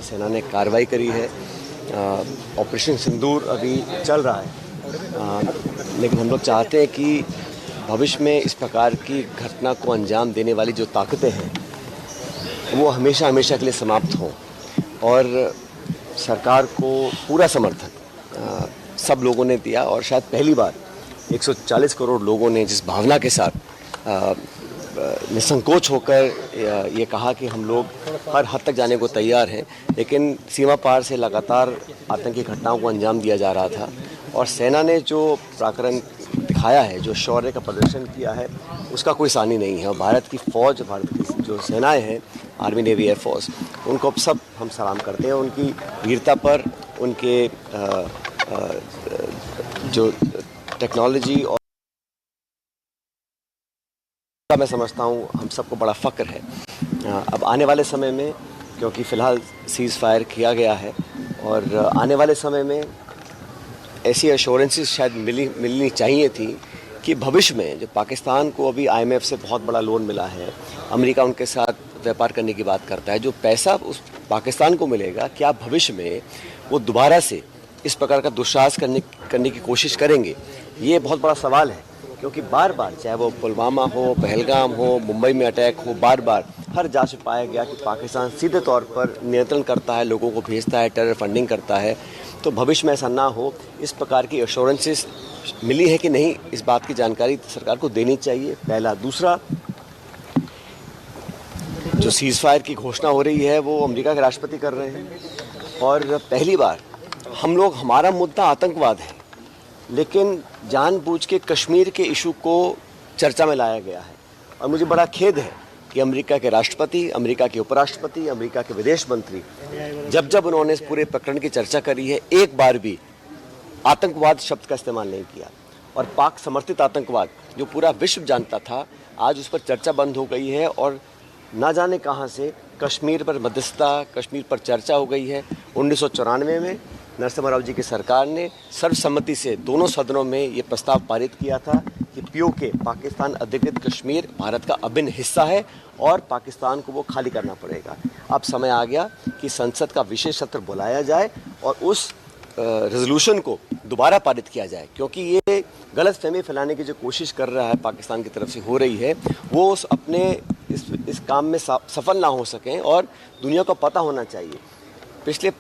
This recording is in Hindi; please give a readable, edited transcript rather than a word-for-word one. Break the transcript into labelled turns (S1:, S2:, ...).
S1: सेना ने कार्रवाई करी है। ऑपरेशन सिंदूर अभी चल रहा है, लेकिन हम लोग चाहते हैं कि भविष्य में इस प्रकार की घटना को अंजाम देने वाली जो ताकतें हैं वो हमेशा हमेशा के लिए समाप्त हों। और सरकार को पूरा समर्थन सब लोगों ने दिया और शायद पहली बार 140 करोड़ लोगों ने जिस भावना के साथ निसंकोच होकर ये कहा कि हम लोग हर हद तक जाने को तैयार हैं, लेकिन सीमा पार से लगातार आतंकी घटनाओं को अंजाम दिया जा रहा था और सेना ने जो पराक्रम दिखाया है, जो शौर्य का प्रदर्शन किया है, उसका कोई सानी नहीं है। और भारत की फ़ौज, भारत की जो सेनाएं हैं, आर्मी, नेवी, एयरफोर्स, उनको अब सब हम सलाम करते हैं। उनकी वीरता पर, उनके जो टेक्नोलॉजी और मैं समझता हूँ हम सबको बड़ा फ़ख्र है। अब आने वाले समय में, क्योंकि फ़िलहाल सीज़ फायर किया गया है और आने वाले समय में ऐसी एश्योरेंसेस शायद मिलनी चाहिए थी कि भविष्य में जो पाकिस्तान को अभी IMF से बहुत बड़ा लोन मिला है, अमेरिका उनके साथ व्यापार करने की बात करता है, जो पैसा उस पाकिस्तान को मिलेगा, क्या भविष्य में वो दोबारा से इस प्रकार का दुस्साहस करने की कोशिश करेंगे? ये बहुत बड़ा सवाल है, क्योंकि बार बार, चाहे वो पुलवामा हो, पहलगाम हो, मुंबई में अटैक हो, बार बार हर जांच में पाया गया कि पाकिस्तान सीधे तौर पर नियंत्रण करता है, लोगों को भेजता है, टेरर फंडिंग करता है। तो भविष्य में ऐसा ना हो, इस प्रकार की एश्योरेंसेस मिली है कि नहीं, इस बात की जानकारी सरकार को देनी चाहिए, पहला। दूसरा, जो सीज़ फायर की घोषणा हो रही है वो अमेरिका के राष्ट्रपति कर रहे हैं और पहली बार हम लोग, हमारा मुद्दा आतंकवाद है, लेकिन जानबूझ के कश्मीर के इशू को चर्चा में लाया गया है। और मुझे बड़ा खेद है कि अमेरिका के राष्ट्रपति, अमेरिका के उपराष्ट्रपति, अमेरिका के विदेश मंत्री, जब उन्होंने इस पूरे प्रकरण की चर्चा करी है, एक बार भी आतंकवाद शब्द का इस्तेमाल नहीं किया। और पाक समर्थित आतंकवाद जो पूरा विश्व जानता था, आज उस पर चर्चा बंद हो गई है और ना जाने कहाँ से कश्मीर पर मध्यस्थता, कश्मीर पर चर्चा हो गई है। 1994 में नरसिम्हा राव जी की सरकार ने सर्वसम्मति से दोनों सदनों में ये प्रस्ताव पारित किया था कि POK, पाकिस्तान अधिकृत कश्मीर, भारत का अभिन्न हिस्सा है और पाकिस्तान को वो खाली करना पड़ेगा। अब समय आ गया कि संसद का विशेष सत्र बुलाया जाए और उस रेजोल्यूशन को दोबारा पारित किया जाए, क्योंकि ये गलत फहमी फैलाने की जो कोशिश कर रहा है पाकिस्तान की तरफ से हो रही है, वो उस अपने इस काम में सफल ना हो सकें और दुनिया को पता होना चाहिए। पिछले